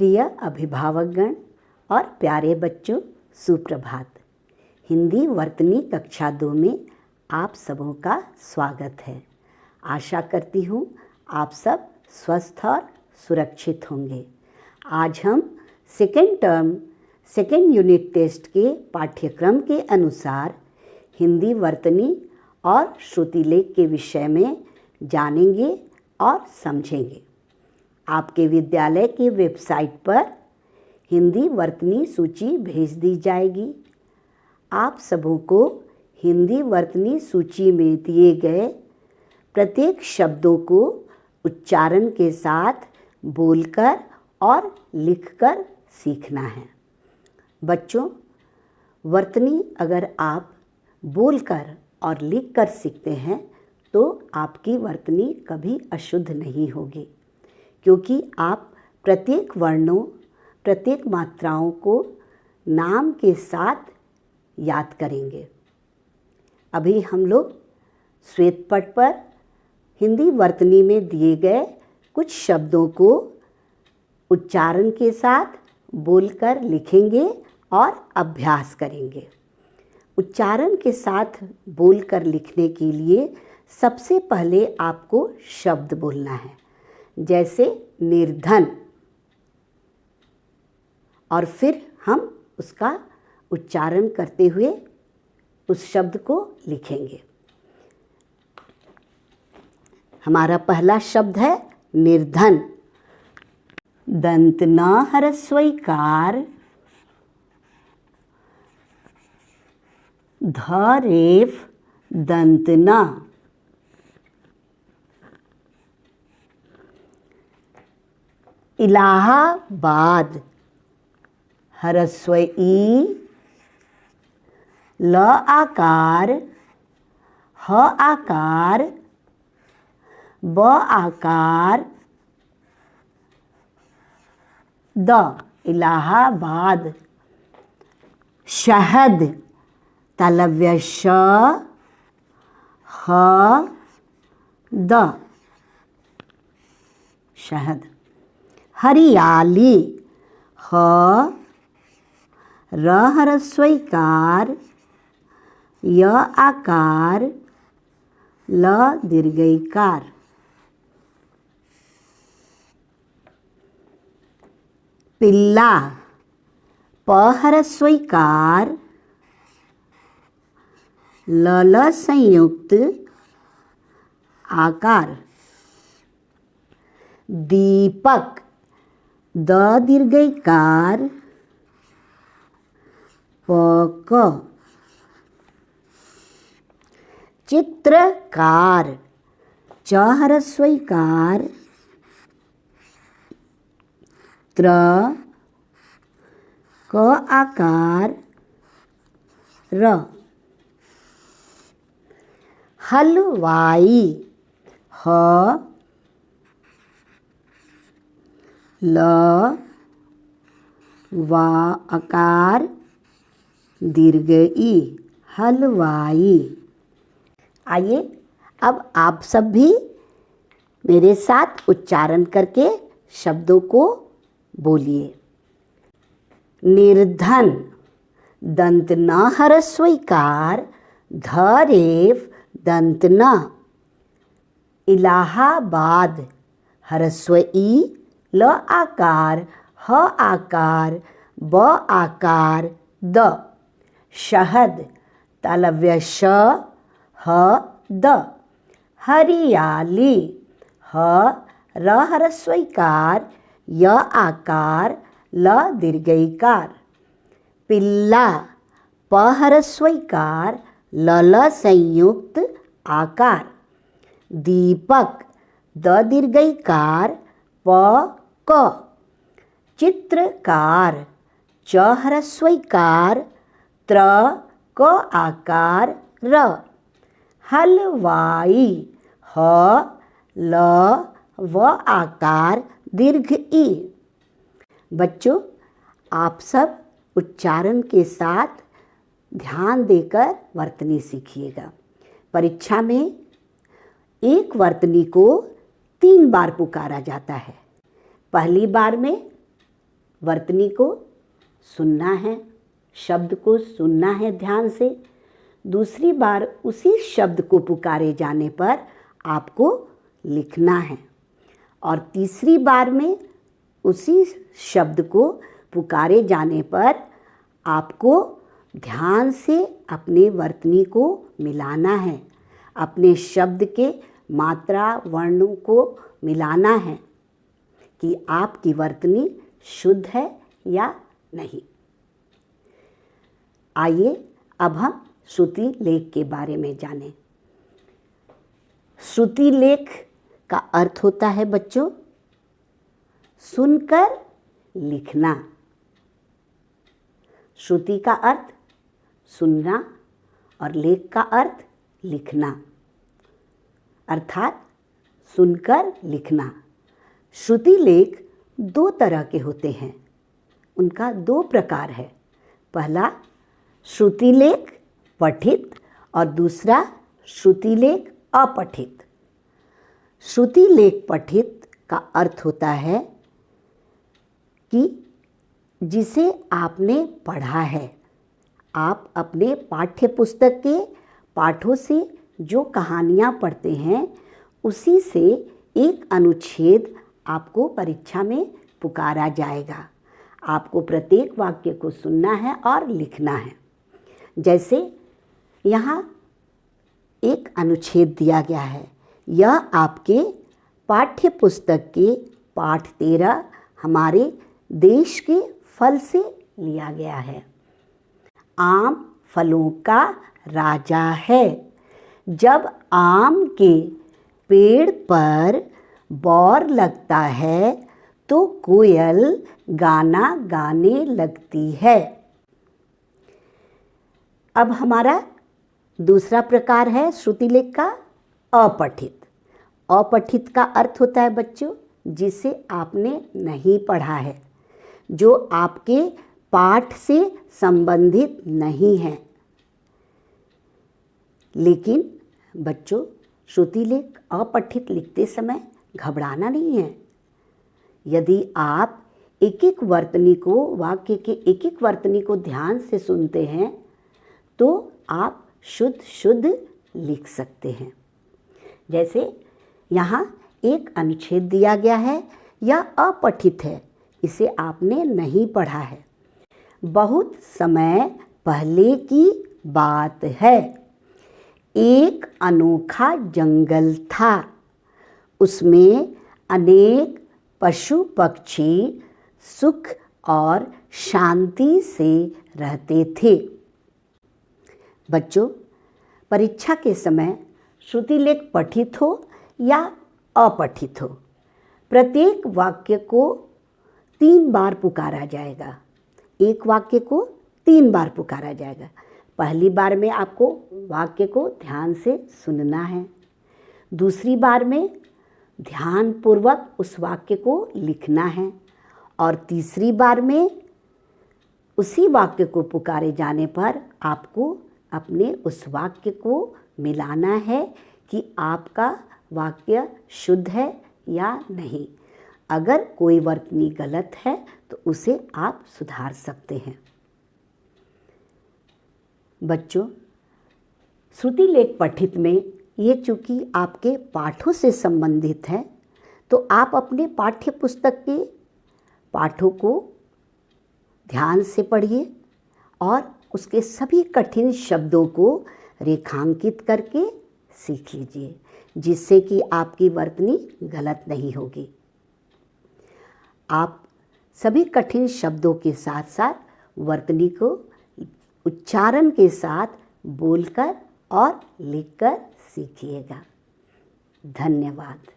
प्रिय अभिभावकगण और प्यारे बच्चों, सुप्रभात। हिंदी वर्तनी कक्षा 2 में आप सबों का स्वागत है। आशा करती हूँ आप सब स्वस्थ और सुरक्षित होंगे। आज हम second term second unit test के पाठ्यक्रम के अनुसार हिंदी वर्तनी और श्रुतिलेख के विषय में जानेंगे और समझेंगे। आपके विद्यालय की वेबसाइट पर हिंदी वर्तनी सूची भेज दी जाएगी। आप सबों को हिंदी वर्तनी सूची में दिए गए प्रत्येक शब्दों को उच्चारण के साथ बोलकर और लिखकर सीखना है। बच्चों, वर्तनी अगर आप बोलकर और लिखकर सीखते हैं तो आपकी वर्तनी कभी अशुद्ध नहीं होगी, क्योंकि आप प्रत्येक वर्णों, प्रत्येक मात्राओं को नाम के साथ याद करेंगे। अभी हम लोग श्वेतपट पर हिंदी वर्तनी में दिए गए कुछ शब्दों को उच्चारण के साथ बोलकर लिखेंगे और अभ्यास करेंगे। उच्चारण के साथ बोलकर लिखने के लिए सबसे पहले आपको शब्द बोलना है, जैसे निर्धन, और फिर हम उसका उच्चारण करते हुए उस शब्द को लिखेंगे। हमारा पहला शब्द है निर्धन। दंत न ह्रस्वईकार ध रेफ दंत न। इलाहाबाद ह्रस्व ई ल आकार ह आकार ब आकार द। इलाहाबाद। शहद तालव्य श ह द। शहद। हरियाली ह र ह्रस्वईकार य आकार ल दीर्घईकार। पिल्ला प ह्रस्वईकार ल ल संयुक्त आकार। दीपक द दीर्घईकार प क। चित्रकार च ह्रस्वईकार त्र क आकार र। हलवाई ह ल वा आकार दीर्घ ई। हलवाई। आइए अब आप सब भी मेरे साथ उच्चारण करके शब्दों को बोलिए। निर्धन दंत न ह्रस्वईकार ध रेफ दंत न। इलाहाबाद ह्रस्व ई ल आकार ह आकार ब आकार द। शहद तालव्य श ह द। हरियाली ह र ह्रस्वईकार य आकार ल दीर्घईकार। पिल्ला प ह्रस्वईकार ल ल संयुक्त आकार। दीपक द दीर्घईकार प क। चित्रकार च ह्रस्वईकार त्र क आकार र। हलवाई ह ल व आकार दीर्घ ई। बच्चों, आप सब उच्चारण के साथ ध्यान देकर वर्तनी सीखिएगा। परीक्षा में एक वर्तनी को 3 बार पुकारा जाता है। पहली बार में वर्तनी को सुनना है, शब्द को सुनना है ध्यान से। दूसरी बार उसी शब्द को पुकारे जाने पर आपको लिखना है और तीसरी बार में उसी शब्द को पुकारे जाने पर आपको ध्यान से अपने वर्तनी को मिलाना है, अपने शब्द के मात्रा वर्णों को मिलाना है कि आपकी वर्तनी शुद्ध है या नहीं। आइए अब हम श्रुति लेख के बारे में जानें। श्रुति लेख का अर्थ होता है बच्चों सुनकर लिखना। श्रुति का अर्थ सुनना और लेख का अर्थ लिखना, अर्थात सुनकर लिखना। श्रुति लेख दो तरह के होते हैं, उनका दो प्रकार है। पहला श्रुति लेख पठित और दूसरा श्रुति लेख अपठित। श्रुति लेख पठित का अर्थ होता है कि जिसे आपने पढ़ा है, आप अपने पाठ्य पुस्तक के पाठों से जो कहानियाँ पढ़ते हैं उसी से एक अनुच्छेद आपको परीक्षा में पुकारा जाएगा। आपको प्रत्येक वाक्य को सुनना है और लिखना है। जैसे यहाँ एक अनुच्छेद दिया गया है, यह आपके पाठ्य पुस्तक के पाठ 13 हमारे देश के फल से लिया गया है। आम फलों का राजा है। जब आम के पेड़ पर बौर लगता है तो कोयल गाना गाने लगती है। अब हमारा दूसरा प्रकार है श्रुति लेख का अपठित। अपठित का अर्थ होता है बच्चों जिसे आपने नहीं पढ़ा है, जो आपके पाठ से संबंधित नहीं है। लेकिन बच्चों श्रुति लेख अपठित लिखते समय घबराना नहीं है। यदि आप एक एक वर्तनी को, वाक्य के एक एक वर्तनी को ध्यान से सुनते हैं तो आप शुद्ध लिख सकते हैं। जैसे यहाँ एक अनुच्छेद दिया गया है, यह अपठित है, इसे आपने नहीं पढ़ा है। बहुत समय पहले की बात है, एक अनोखा जंगल था, उसमें अनेक पशु पक्षी सुख और शांति से रहते थे। बच्चों, परीक्षा के समय श्रुति लेख पठित हो या अपठित हो, प्रत्येक वाक्य को 3 बार पुकारा जाएगा। एक वाक्य को 3 बार पुकारा जाएगा। पहली बार में आपको वाक्य को ध्यान से सुनना है, दूसरी बार में ध्यानपूर्वक उस वाक्य को लिखना है और तीसरी बार में उसी वाक्य को पुकारे जाने पर आपको अपने उस वाक्य को मिलाना है कि आपका वाक्य शुद्ध है या नहीं। अगर कोई वर्तनी गलत है तो उसे आप सुधार सकते हैं। बच्चों, श्रुति लेख पठित में ये चूँकि आपके पाठों से संबंधित है तो आप अपने पाठ्य पुस्तक के पाठों को ध्यान से पढ़िए और उसके सभी कठिन शब्दों को रेखांकित करके सीख लीजिए, जिससे कि आपकी वर्तनी गलत नहीं होगी। आप सभी कठिन शब्दों के साथ साथ वर्तनी को उच्चारण के साथ बोलकर और लिखकर सीखिएगा। धन्यवाद।